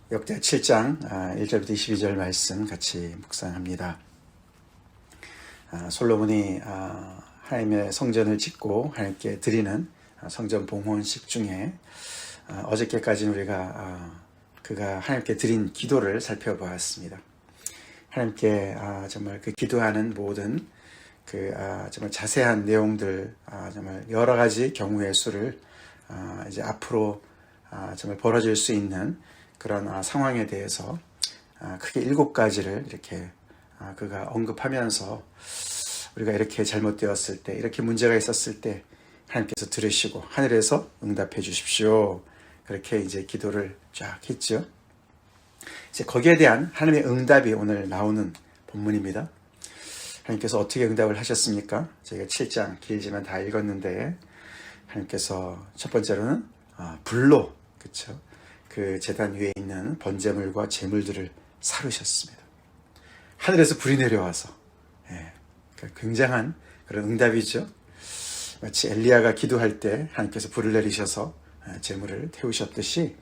역대 7장 1절부터 22절 말씀 같이 묵상합니다. 솔로몬이 하나님의 성전을 짓고 하나님께 드리는 성전 봉헌식 중에 어저께까지는 우리가 그가 하나님께 드린 기도를 살펴보았습니다. 하나님께 정말 그 기도하는 모든 정말 자세한 내용들, 정말 여러 가지 경우의 수를 이제 앞으로 정말 벌어질 수 있는 그런 상황에 대해서 크게 7가지를 이렇게 그가 언급하면서 우리가 이렇게 잘못되었을 때, 이렇게 문제가 있었을 때 하나님께서 들으시고 하늘에서 응답해 주십시오. 그렇게 이제 기도를 쫙 했죠. 이제 거기에 대한 하나님의 응답이 오늘 나오는 본문입니다. 하나님께서 어떻게 응답을 하셨습니까? 저희가 7장 길지만 다 읽었는데 하나님께서 첫 번째로는 불로, 그렇죠? 그 제단 위에 있는 번제물과 제물들을 사르셨습니다. 하늘에서 불이 내려와서 굉장한 그런 응답이죠. 마치 엘리야가 기도할 때 하나님께서 불을 내리셔서 제물을 태우셨듯이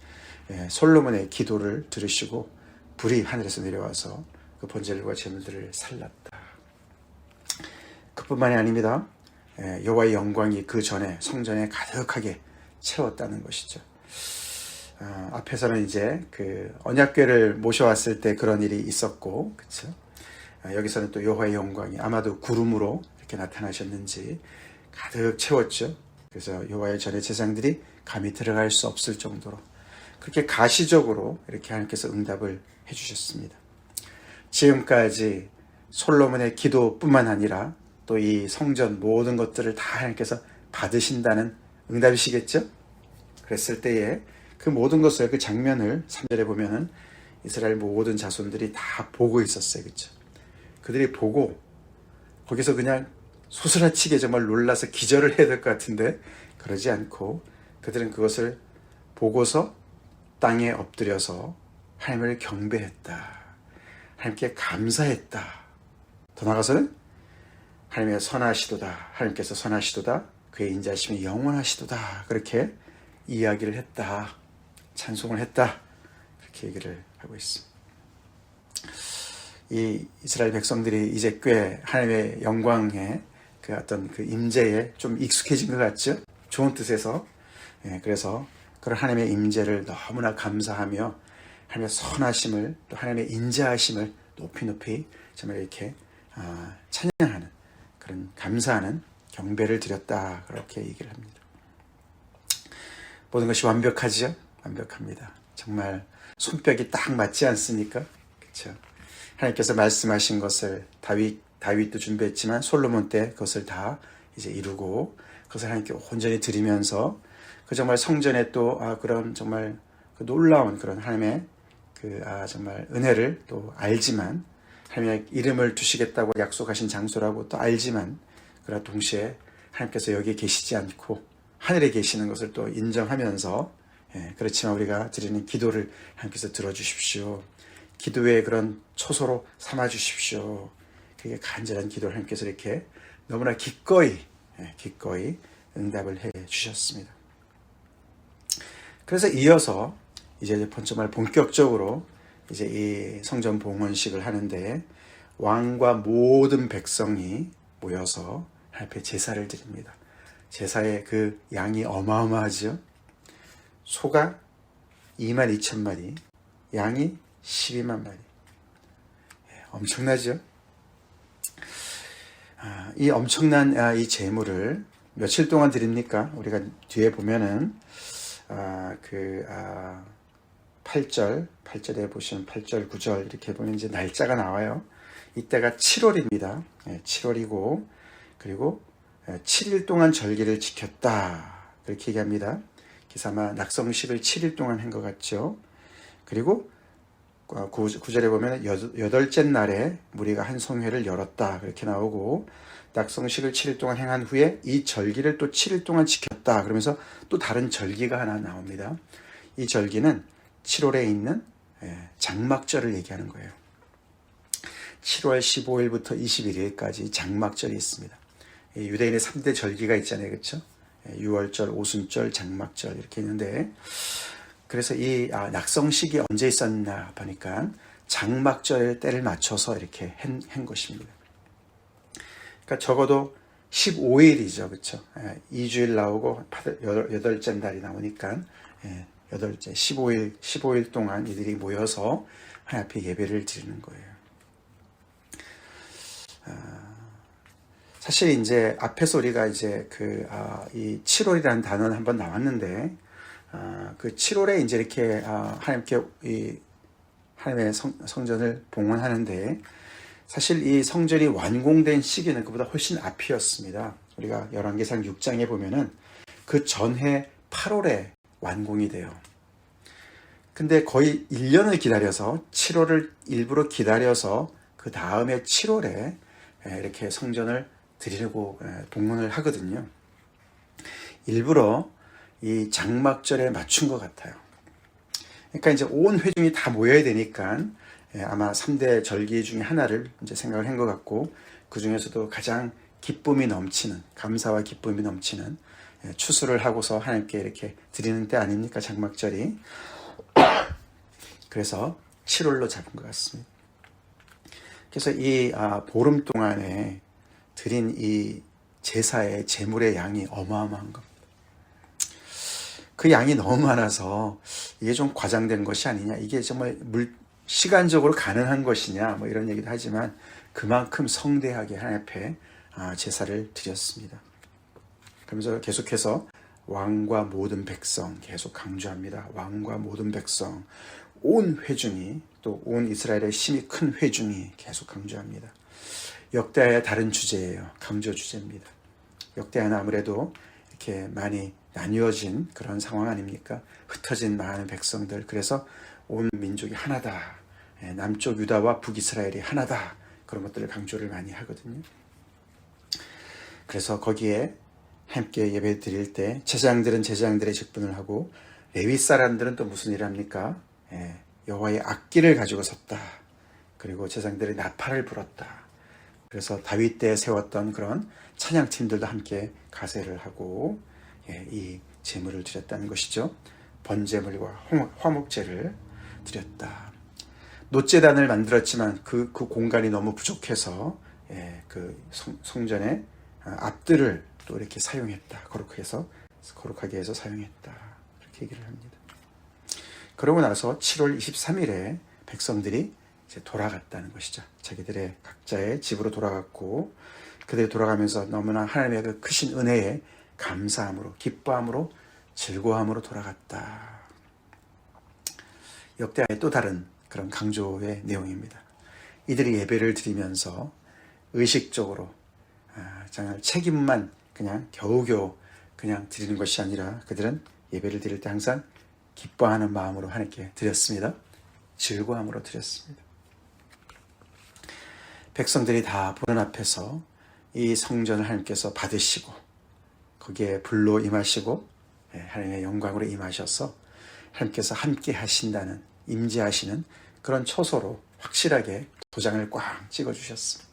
솔로몬의 기도를 들으시고 불이 하늘에서 내려와서 그 번제물과 제물들을 살랐다. 그뿐만이 아닙니다. 여호와의 영광이 그 전에 성전에 가득하게 채웠다는 것이죠. 앞에서는 이제 그 언약궤를 모셔왔을 때 그런 일이 있었고, 그렇죠? 여기서는 또 여호와의 영광이 아마도 구름으로 이렇게 나타나셨는지 가득 채웠죠. 그래서 여호와의 전의 제사장들이 감히 들어갈 수 없을 정도로 그렇게 가시적으로 이렇게 하나님께서 응답을 해주셨습니다. 지금까지 솔로몬의 기도뿐만 아니라 또 이 성전 모든 것들을 다 하나님께서 받으신다는 응답이시겠죠? 그랬을 때에 그 모든 것을, 그 장면을 3절에 보면은 이스라엘 모든 자손들이 다 보고 있었어요. 그렇죠? 그들이 보고 거기서 그냥 소스라치게 정말 놀라서 기절을 해야 될 것 같은데 그러지 않고 그들은 그것을 보고서 땅에 엎드려서 하나님을 경배했다. 하나님께 감사했다. 더 나아가서는 하나님의 선하시도다. 하나님께서 선하시도다. 그의 인자하심이 영원하시도다. 그렇게 이야기를 했다. 찬송을 했다. 그렇게 얘기를 하고 있습니다. 이 이스라엘 백성들이 이제 꽤 하나님의 영광에 그 어떤 그 임재에 좀 익숙해진 것 같죠? 좋은 뜻에서. 그래서 그런 하나님의 임재를 너무나 감사하며 하나님의 선하심을 또 하나님의 인자하심을 높이 정말 이렇게 찬양하는 그런 감사하는 경배를 드렸다. 그렇게 얘기를 합니다. 모든 것이 완벽하죠? 완벽합니다. 정말 손뼉이 딱 맞지 않습니까? 그렇죠? 하나님께서 말씀하신 것을 다윗도 준비했지만 솔로몬 때 그것을 다 이제 이루고 그것을 하나님께 온전히 드리면서 그 정말 성전에 또 그런 정말 그 놀라운 그런 하나님의 그 정말 은혜를 또 알지만 하나님의 이름을 두시겠다고 약속하신 장소라고 또 알지만 그러나 동시에 하나님께서 여기에 계시지 않고 하늘에 계시는 것을 또 인정하면서 그렇지만 우리가 드리는 기도를 하나님께서 들어주십시오. 기도의 그런 초소로 삼아주십시오. 그게 간절한 기도를 하나님께서 이렇게 너무나 기꺼이 응답을 해 주셨습니다. 그래서 이어서 이제 정말 본격적으로 이제 이 성전 봉헌식을 하는데 왕과 모든 백성이 모여서 하나님 앞에 제사를 드립니다. 제사의 그 양이 어마어마하죠. 소가 22,000마리, 양이 12만 마리. 엄청나죠? 이 엄청난 이 제물을 며칠 동안 드립니까? 우리가 뒤에 보면은 8절에 보시면 8절, 9절 이렇게 보면 이제 날짜가 나와요. 이때가 7월입니다. 7월이고 그리고 7일 동안 절기를 지켰다. 그렇게 얘기합니다. 그래서 아마 낙성식을 7일 동안 한 것 같죠. 그리고 9절에 보면 8째 날에 무리가 한 성회를 열었다. 그렇게 나오고 낙성식을 7일 동안 행한 후에 이 절기를 또 7일 동안 지켰다. 그러면서 또 다른 절기가 하나 나옵니다. 이 절기는 7월에 있는 장막절을 얘기하는 거예요. 7월 15일부터 21일까지 장막절이 있습니다. 유대인의 3대 절기가 있잖아요. 그렇죠? 유월절, 오순절, 장막절 이렇게 있는데 그래서 이 낙성식이 언제 있었나 보니까 장막절 때를 맞춰서 이렇게 한 것입니다. 그러니까 적어도 15일이죠. 그렇죠? 2주일 나오고 8째 날이 나오니까 8째 15일 동안 이들이 모여서 하나님 앞에 예배를 드리는 거예요. 사실 이제 앞에서 우리가 이제 이 7월이라는 단어는 한번 나왔는데 그 7월에 이제 이렇게 하나님께 이 하나님의 성전을 봉헌하는데 사실 이 성전이 완공된 시기는 그보다 훨씬 앞이었습니다. 우리가 열왕기상 6장에 보면은 그 전해 8월에 완공이 돼요. 근데 거의 1년을 기다려서 7월을 일부러 기다려서 그 다음에 7월에 이렇게 성전을 드리려고 봉헌을 하거든요. 일부러 이 장막절에 맞춘 것 같아요. 그러니까 이제 온 회중이 다 모여야 되니까 아마 3대 절기 중에 하나를 이제 생각을 한 것 같고, 그 중에서도 가장 기쁨이 넘치는, 감사와 기쁨이 넘치는 추수를 하고서 하나님께 이렇게 드리는 때 아닙니까, 장막절이. 그래서 7월로 잡은 것 같습니다. 그래서 이 보름 동안에 드린 이 제사의 제물의 양이 어마어마한 겁니다. 그 양이 너무 많아서 이게 좀 과장된 것이 아니냐, 이게 정말 시간적으로 가능한 것이냐, 뭐 이런 얘기도 하지만 그만큼 성대하게 하나님 앞에 제사를 드렸습니다. 그러면서 계속해서 왕과 모든 백성 계속 강조합니다. 왕과 모든 백성, 온 회중이, 또 온 이스라엘의 힘이 큰 회중이 계속 강조합니다. 역대하의 다른 주제예요. 강조 주제입니다. 역대하는 아무래도 이렇게 많이 나뉘어진 그런 상황 아닙니까? 흩어진 많은 백성들, 그래서 온 민족이 하나다, 남쪽 유다와 북이스라엘이 하나다, 그런 것들을 강조를 많이 하거든요. 그래서 거기에 함께 예배 드릴 때 제사장들은 제사장들의 직분을 하고, 레위 사람들은 또 무슨 일을 합니까? 여호와의 악기를 가지고 섰다. 그리고 제사장들이 나팔을 불었다. 그래서 다윗 때 세웠던 그런 찬양팀들도 함께 가세를 하고 이 제물을 드렸다는 것이죠. 번제물과 화목제를 드렸다. 놋제단을 만들었지만 그 공간이 너무 부족해서 그 성전의 앞들을 또 이렇게 사용했다. 거룩하게 해서 사용했다. 이렇게 얘기를 합니다. 그러고 나서 7월 23일에 백성들이 이제 돌아갔다는 것이죠. 자기들의 각자의 집으로 돌아갔고, 그들이 돌아가면서 너무나 하나님의 그 크신 은혜에 감사함으로, 기뻐함으로, 즐거움으로 돌아갔다. 역대하의 또 다른 그런 강조의 내용입니다. 이들이 예배를 드리면서 의식적으로 정말 책임만 그냥 겨우겨우 그냥 드리는 것이 아니라, 그들은 예배를 드릴 때 항상 기뻐하는 마음으로 하나님께 드렸습니다. 즐거움으로 드렸습니다. 백성들이 다 보는 앞에서 이 성전을 하나님께서 받으시고, 거기에 불로 임하시고 하나님의 영광으로 임하셔서 하나님께서 함께 하신다는, 임재하시는 그런 초소로 확실하게 도장을 꽉 찍어주셨습니다.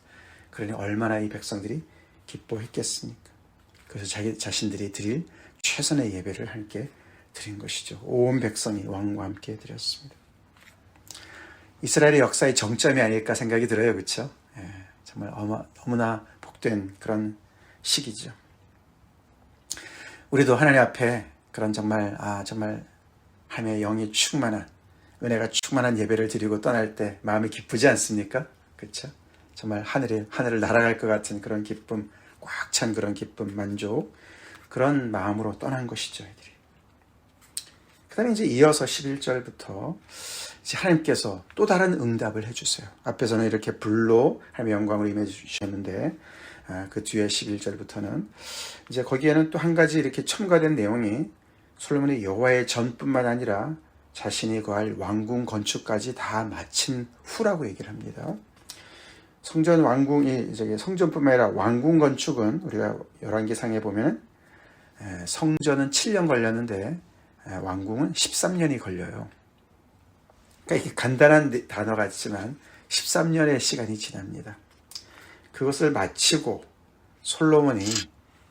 그러니 얼마나 이 백성들이 기뻐했겠습니까? 그래서 자기 자신들이 드릴 최선의 예배를 함께 드린 것이죠. 온 백성이 왕과 함께 드렸습니다. 이스라엘의 역사의 정점이 아닐까 생각이 들어요. 그렇죠? 정말 너무나 복된 그런 시기죠. 우리도 하나님 앞에 그런 정말 하나님의 영이 충만한, 은혜가 충만한 예배를 드리고 떠날 때 마음이 기쁘지 않습니까? 그렇죠? 정말 하늘을 날아갈 것 같은 그런 기쁨, 꽉 찬 그런 기쁨, 만족, 그런 마음으로 떠난 것이죠, 이들이. 그 다음에 이제 이어서 11절부터 이제 하나님께서 또 다른 응답을 해주세요. 앞에서는 이렇게 불로 하나님의 영광을 임해 주셨는데, 그 뒤에 11절부터는 이제 거기에는 또 한 가지 이렇게 첨가된 내용이, 솔로몬이 여호와의 전뿐만 아니라 자신이 거할 왕궁 건축까지 다 마친 후라고 얘기를 합니다. 성전 왕궁이, 성전뿐만 아니라 왕궁 건축은 우리가 열왕기상에 보면 성전은 7년 걸렸는데 왕궁은 13년이 걸려요. 그러니까 이게 간단한 단어 같지만 13년의 시간이 지납니다. 그것을 마치고 솔로몬이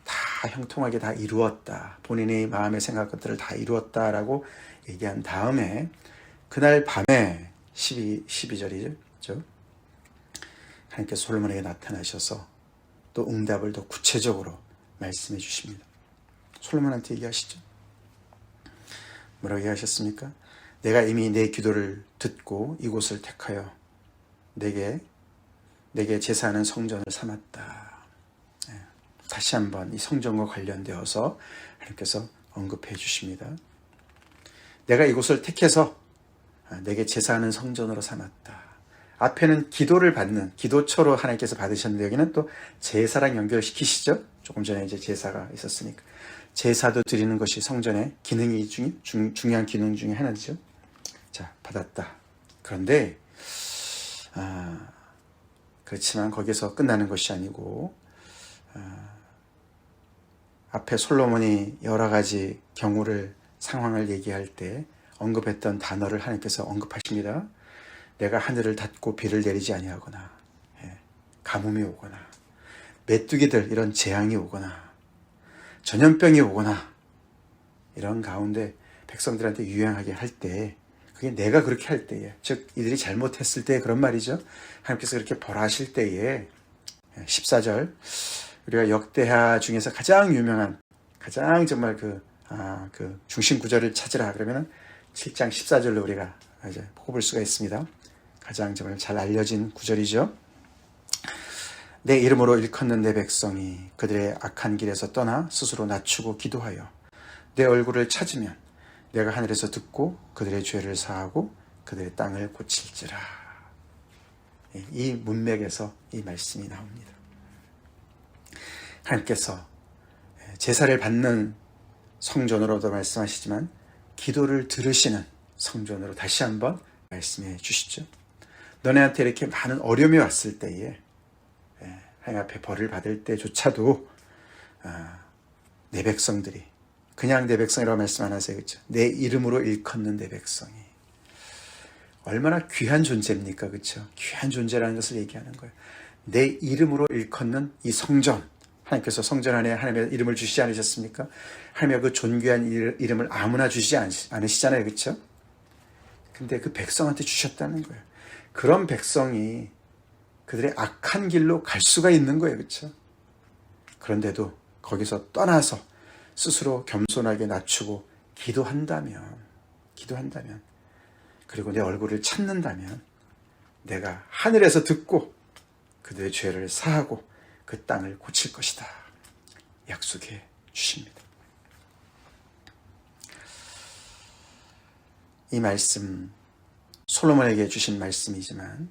다 다 형통하게 다 이루었다. 본인의 마음에 생각한 것들을 다 이루었다라고 얘기한 다음에 그날 밤에 12절이죠. 하나님께서 솔로몬에게 나타나셔서 또 응답을 더 구체적으로 말씀해 주십니다. 솔로몬한테 얘기하시죠. 뭐라고 얘기하셨습니까? 내가 이미 내 기도를 듣고 이곳을 택하여 내게 제사하는 성전을 삼았다. 다시 한번 이 성전과 관련되어서 하나님께서 언급해 주십니다. 내가 이곳을 택해서 내게 제사하는 성전으로 삼았다. 앞에는 기도를 받는 기도처로 하나님께서 받으셨는데 여기는 또 제사랑 연결시키시죠. 조금 전에 이제 제사가 있었으니까 제사도 드리는 것이 성전의 기능이 중요한 기능 중에 하나죠. 자, 받았다. 그런데 그렇지만 거기서 끝나는 것이 아니고 앞에 솔로몬이 여러 가지 상황을 얘기할 때 언급했던 단어를 하나님께서 언급하십니다. 내가 하늘을 닫고 비를 내리지 아니하거나 가뭄이 오거나 메뚜기들 이런 재앙이 오거나 전염병이 오거나 이런 가운데 백성들한테 유행하게 할 때 그게 내가 그렇게 할 때에 즉 이들이 잘못했을 때 그런 말이죠. 하나님께서 그렇게 벌하실 때에 14절 우리가 역대하 중에서 가장 유명한 가장 정말 그 중심 구절을 찾으라 그러면은 7장 14절로 우리가 이제 뽑을 수가 있습니다. 가장 정말 잘 알려진 구절이죠. 내 이름으로 일컫는 내 백성이 그들의 악한 길에서 떠나 스스로 낮추고 기도하여 내 얼굴을 찾으면 내가 하늘에서 듣고 그들의 죄를 사하고 그들의 땅을 고칠지라. 이 문맥에서 이 말씀이 나옵니다. 하나님께서 제사를 받는 성전으로도 말씀하시지만 기도를 들으시는 성전으로 다시 한번 말씀해 주시죠. 너네한테 이렇게 많은 어려움이 왔을 때에 하나님 앞에 벌을 받을 때조차도 내 백성들이 그냥 내 백성이라고 말씀 안 하세요. 그렇죠? 내 이름으로 일컫는 내 백성이 얼마나 귀한 존재입니까? 그렇죠? 귀한 존재라는 것을 얘기하는 거예요. 내 이름으로 일컫는 이 성전 하나님께서 성전 안에 하나님의 이름을 주시지 않으셨습니까? 하나님의 그 존귀한 이름을 아무나 주시지 않으시잖아요. 그렇죠? 근데 그 백성한테 주셨다는 거예요. 그런 백성이 그들의 악한 길로 갈 수가 있는 거예요. 그렇죠? 그런데도 거기서 떠나서 스스로 겸손하게 낮추고 기도한다면 그리고 내 얼굴을 찾는다면 내가 하늘에서 듣고 그들의 죄를 사하고 그 땅을 고칠 것이다. 약속해 주십니다. 이 말씀 솔로몬에게 주신 말씀이지만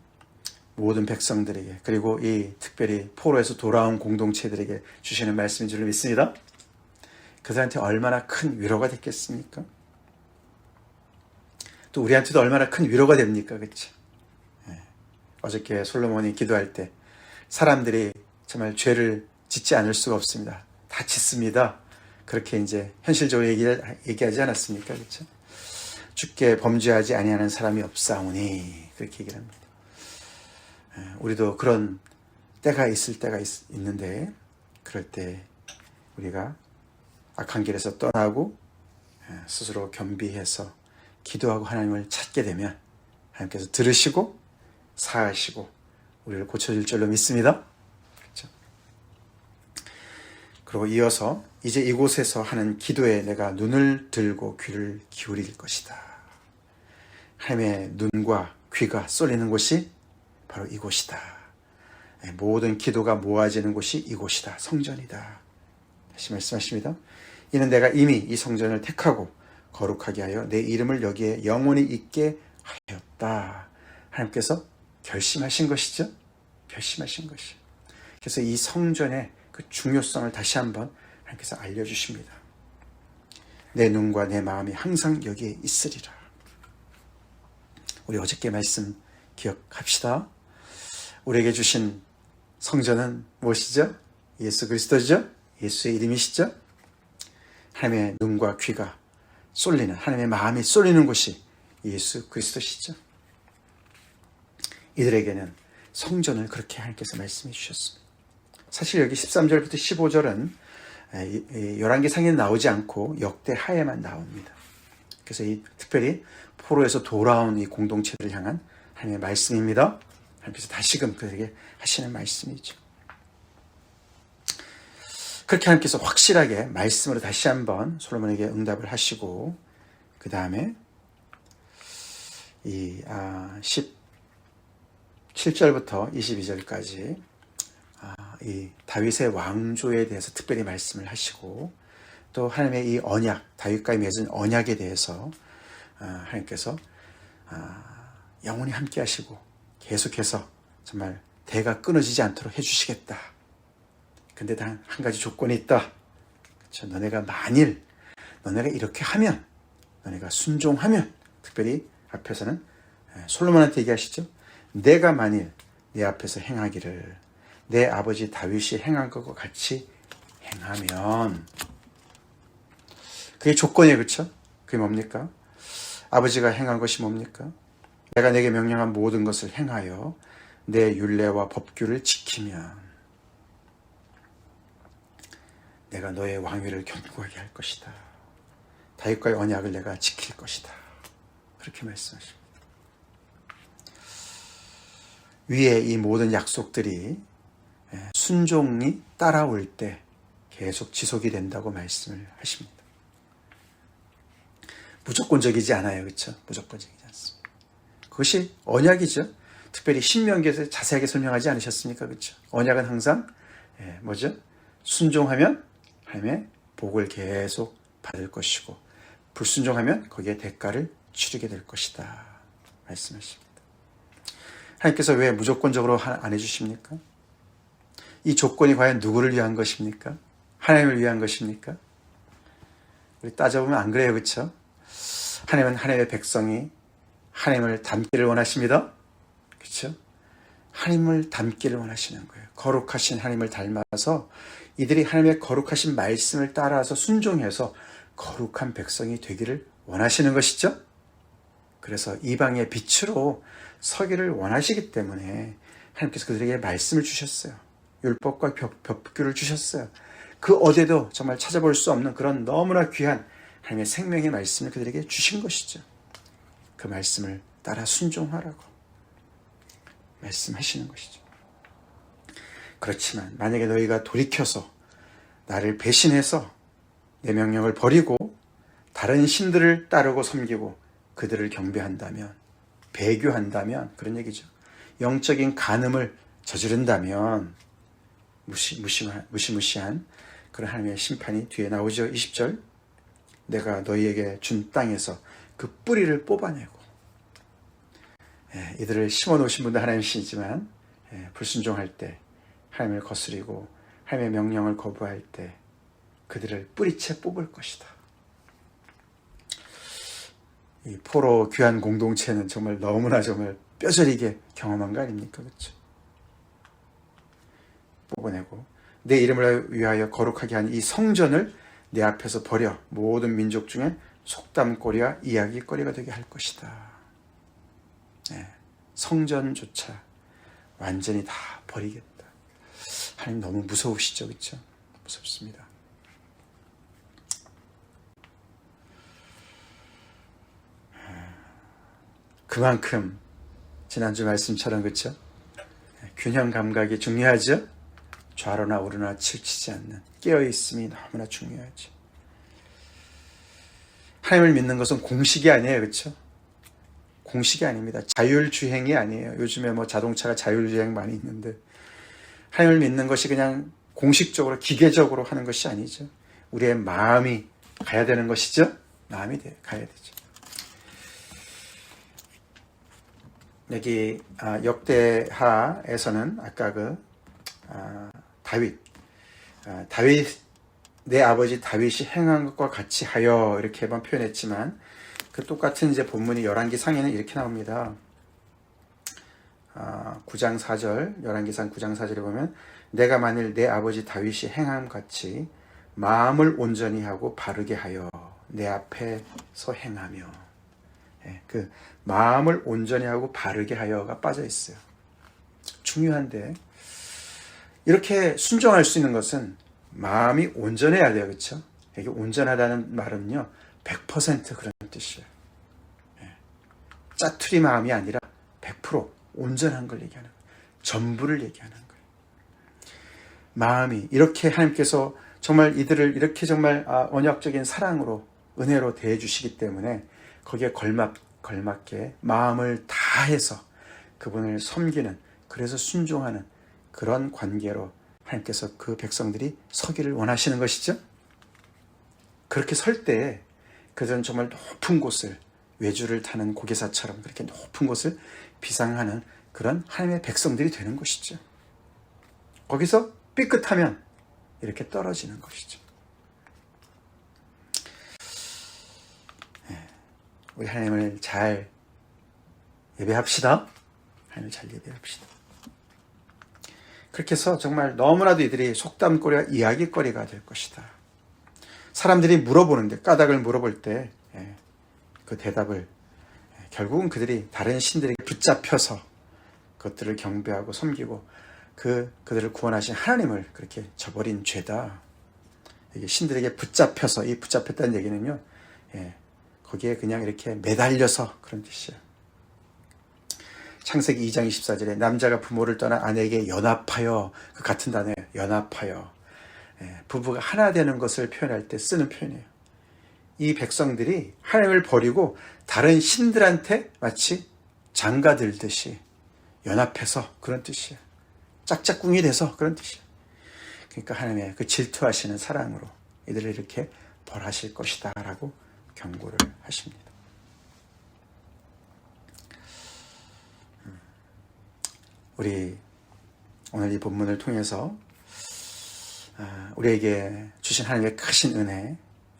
모든 백성들에게 그리고 이 특별히 포로에서 돌아온 공동체들에게 주시는 말씀인 줄 믿습니다. 그들한테 얼마나 큰 위로가 됐겠습니까? 또 우리한테도 얼마나 큰 위로가 됩니까? 그렇죠? 어저께 솔로몬이 기도할 때 사람들이 정말 죄를 짓지 않을 수가 없습니다. 다 짓습니다. 그렇게 이제 현실적으로 얘기하지 않았습니까? 그렇죠? 주께 범죄하지 아니하는 사람이 없사오니 그렇게 얘기를 합니다. 우리도 그런 때가 있을 때가 있는데 그럴 때 우리가 악한 길에서 떠나고 스스로 겸비해서 기도하고 하나님을 찾게 되면 하나님께서 들으시고 사하시고 우리를 고쳐줄 줄로 믿습니다. 그렇죠? 그리고 이어서 이제 이곳에서 하는 기도에 내가 눈을 들고 귀를 기울일 것이다. 하나님의 눈과 귀가 쏠리는 곳이 바로 이곳이다. 모든 기도가 모아지는 곳이 이곳이다. 성전이다. 다시 말씀하십니다. 이는 내가 이미 이 성전을 택하고 거룩하게 하여 내 이름을 여기에 영원히 있게 하였다. 하나님께서 결심하신 것이죠. 결심하신 것이. 그래서 이 성전의 그 중요성을 다시 한번 하나님께서 알려주십니다. 내 눈과 내 마음이 항상 여기에 있으리라. 우리 어저께 말씀 기억합시다. 우리에게 주신 성전은 무엇이죠? 예수 그리스도죠? 예수의 이름이시죠? 하나님의 눈과 귀가 쏠리는, 하나님의 마음이 쏠리는 곳이 예수 그리스도시죠? 이들에게는 성전을 그렇게 하나님께서 말씀해 주셨습니다. 사실 여기 13절부터 15절은 열왕기상에는 나오지 않고 역대하에만 나옵니다. 그래서 특별히 포로에서 돌아온 이 공동체를 향한 하나님의 말씀입니다. 하나님께서 다시금 그들에게 하시는 말씀이죠. 그렇게 하나님께서 확실하게 말씀으로 다시 한번 솔로몬에게 응답을 하시고, 그 다음에 이 17절부터 22절까지 이 다윗의 왕조에 대해서 특별히 말씀을 하시고, 또 하나님의 이 언약, 다윗과의 맺은 언약에 대해서 하나님께서 영원히 함께 하시고 계속해서 정말 대가 끊어지지 않도록 해주시겠다. 근데 단 한 가지 조건이 있다. 그렇죠? 너네가 만일 너네가 이렇게 하면, 너네가 순종하면, 특별히 앞에서는 솔로몬한테 얘기하시죠. 내가 만일 내 앞에서 행하기를 내 아버지 다윗이 행한 것과 같이 행하면, 그게 조건이에요. 그렇죠? 그게 뭡니까? 아버지가 행한 것이 뭡니까? 내가 내게 명령한 모든 것을 행하여 내 율례와 법규를 지키면 내가 너의 왕위를 견고하게 할 것이다. 다윗과의 언약을 내가 지킬 것이다. 그렇게 말씀하십니다. 위에 이 모든 약속들이 순종이 따라올 때 계속 지속이 된다고 말씀을 하십니다. 무조건적이지 않아요. 그렇죠? 무조건적이지 않습니다. 그것이 언약이죠. 특별히 신명기에서 자세하게 설명하지 않으셨습니까? 그렇죠? 언약은 항상 뭐죠? 순종하면 하나님의 복을 계속 받을 것이고, 불순종하면 거기에 대가를 치르게 될 것이다 말씀하십니다. 하나님께서 왜 무조건적으로 안 해주십니까? 이 조건이 과연 누구를 위한 것입니까? 하나님을 위한 것입니까? 우리 따져보면 안 그래요. 그렇죠? 하나님은 하나님의 백성이 하나님을 닮기를 원하십니다. 그렇죠? 하나님을 닮기를 원하시는 거예요. 거룩하신 하나님을 닮아서 이들이 하나님의 거룩하신 말씀을 따라서 순종해서 거룩한 백성이 되기를 원하시는 것이죠. 그래서 이방의 빛으로 서기를 원하시기 때문에 하나님께서 그들에게 말씀을 주셨어요. 율법과 법규를 주셨어요. 그 어디에도 정말 찾아볼 수 없는 그런 너무나 귀한 하나님의 생명의 말씀을 그들에게 주신 것이죠. 그 말씀을 따라 순종하라고 말씀하시는 것이죠. 그렇지만 만약에 너희가 돌이켜서 나를 배신해서 내 명령을 버리고 다른 신들을 따르고 섬기고 그들을 경배한다면, 배교한다면, 그런 얘기죠. 영적인 간음을 저지른다면 무시무시한 그런 하나님의 심판이 뒤에 나오죠. 20절, 내가 너희에게 준 땅에서 그 뿌리를 뽑아내고, 이들을 심어놓으신 분도 하나님이시지만 불순종할 때, 하나님을 거스리고 하나님의 명령을 거부할 때 그들을 뿌리채 뽑을 것이다. 이 포로 귀한 공동체는 정말 너무나 정말 뼈저리게 경험한 거 아닙니까? 그렇죠? 뽑아내고 내 이름을 위하여 거룩하게 한 이 성전을 내 앞에서 버려 모든 민족 중에 속담거리와 이야기거리가 되게 할 것이다. 성전조차 완전히 다 버리겠다. 하나님 너무 무서우시죠? 그렇죠? 무섭습니다. 그만큼 지난주 말씀처럼 그렇죠? 균형 감각이 중요하죠? 좌로나 우로나 치우치지 않는 깨어있음이 너무나 중요하죠. 하나님을 믿는 것은 공식이 아니에요. 그렇죠? 공식이 아닙니다. 자율주행이 아니에요. 요즘에 뭐 자동차가 자율주행 많이 있는데 하나님을 믿는 것이 그냥 공식적으로 기계적으로 하는 것이 아니죠. 우리의 마음이 가야 되는 것이죠. 마음이 가야 되죠. 여기 역대하에서는 아까 다윗 내 아버지 다윗이 행한 것과 같이 하여 이렇게만 표현했지만 그 똑같은 이제 본문이 열왕기상에는 이렇게 나옵니다. 9장 4절, 열왕기상 9장 4절에 보면 내가 만일 내 아버지 다윗이 행함 같이 마음을 온전히 하고 바르게 하여 내 앞에서 행하며, 그 마음을 온전히 하고 바르게 하여가 빠져 있어요. 중요한데 이렇게 순종할 수 있는 것은 마음이 온전해야 돼요. 그렇죠? 이게 온전하다는 말은요 100% 그런 뜻이에요. 짜투리 마음이 아니라 100% 온전한 걸 얘기하는 거예요. 전부를 얘기하는 거예요. 마음이 이렇게 하나님께서 정말 이들을 이렇게 정말 언약적인 사랑으로 은혜로 대해 주시기 때문에 거기에 걸맞게 마음을 다해서 그분을 섬기는, 그래서 순종하는 그런 관계로 하나님께서 그 백성들이 서기를 원하시는 것이죠. 그렇게 설 때 그들은 정말 높은 곳을, 외주를 타는 고개사처럼 그렇게 높은 곳을 비상하는 그런 하나님의 백성들이 되는 것이죠. 거기서 삐끗하면 이렇게 떨어지는 것이죠. 우리 하나님을 잘 예배합시다. 하나님을 잘 예배합시다. 그렇게 해서 정말 너무나도 이들이 속담거리와 이야기거리가 될 것이다. 사람들이 물어보는데, 까닭을 물어볼 때 그 대답을 결국은 그들이 다른 신들에게 붙잡혀서 그것들을 경배하고 섬기고 그들을 구원하신 하나님을 그렇게 저버린 죄다. 이게 신들에게 붙잡혀서, 이 붙잡혔다는 얘기는요, 거기에 그냥 이렇게 매달려서 그런 뜻이에요. 창세기 2장 24절에 남자가 부모를 떠나 아내에게 연합하여, 그 같은 단어예요. 연합하여. 부부가 하나 되는 것을 표현할 때 쓰는 표현이에요. 이 백성들이 하나님을 버리고 다른 신들한테 마치 장가들듯이 연합해서, 그런 뜻이에요. 짝짝꿍이 돼서 그런 뜻이에요. 그러니까 하나님의 그 질투하시는 사랑으로 이들을 이렇게 벌하실 것이다 라고 경고를 하십니다. 우리 오늘 이 본문을 통해서 우리에게 주신 하나님의 크신 은혜,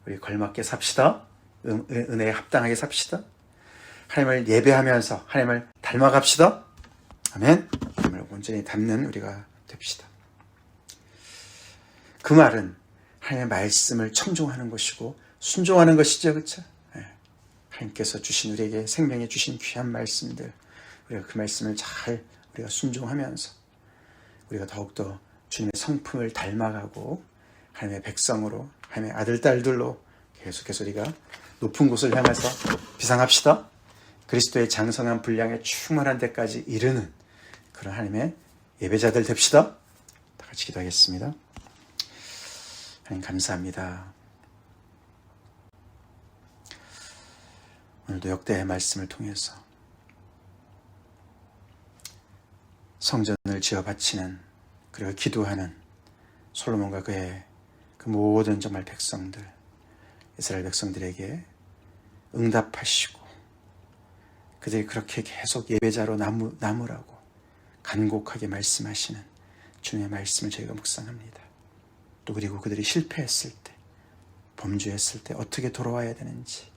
우리 걸맞게 삽시다. 은혜에 합당하게 삽시다. 하나님을 예배하면서 하나님을 닮아갑시다. 아멘. 하나님을 온전히 닮는 우리가 됩시다. 그 말은 하나님의 말씀을 청종하는 것이고 순종하는 것이죠. 그렇죠? 하나님께서 주신, 우리에게 생명에 주신 귀한 말씀들, 우리가 그 말씀을 잘 우리가 순종하면서 우리가 더욱더 주님의 성품을 닮아가고 하나님의 백성으로, 하나님의 아들, 딸들로 계속해서 우리가 높은 곳을 향해서 비상합시다. 그리스도의 장성한 분량에 충만한 데까지 이르는 그런 하나님의 예배자들 됩시다. 다 같이 기도하겠습니다. 하나님 감사합니다. 오늘도 역대의 말씀을 통해서 성전을 지어 바치는, 그리고 기도하는 솔로몬과 그의 그 모든 정말 백성들, 이스라엘 백성들에게 응답하시고 그들이 그렇게 계속 예배자로 남으라고 간곡하게 말씀하시는 주님의 말씀을 저희가 묵상합니다. 또 그리고 그들이 실패했을 때, 범죄했을 때 어떻게 돌아와야 되는지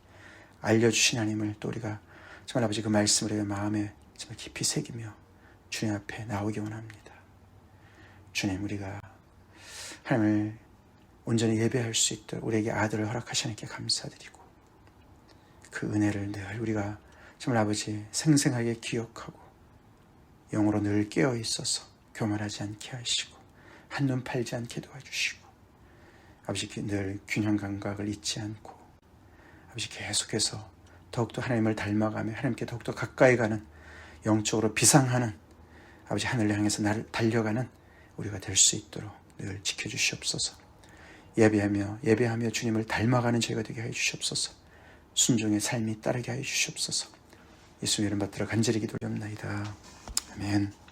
알려주신 하나님을 또 우리가 정말 아버지 그 말씀을 우리의 마음에 정말 깊이 새기며 주님 앞에 나오기 원합니다. 주님, 우리가 하나님을 온전히 예배할 수 있도록 우리에게 아들을 허락하시니께 감사드리고, 그 은혜를 늘 우리가 정말 아버지 생생하게 기억하고 영으로 늘 깨어 있어서 교만하지 않게 하시고 한눈 팔지 않게 도와주시고, 아버지 늘 균형 감각을 잊지 않고 아버지 계속해서 더욱더 하나님을 닮아가며 하나님께 더욱더 가까이 가는, 영적으로 비상하는 아버지 하늘을 향해서 나를 달려가는 우리가 될 수 있도록 늘 지켜주시옵소서. 예배하며 주님을 닮아가는 저희가 되게 하여 주시옵소서. 순종의 삶이 따르게 하여 주시옵소서. 예수님 이름 받들어 간절히 기도합나이다. 아멘.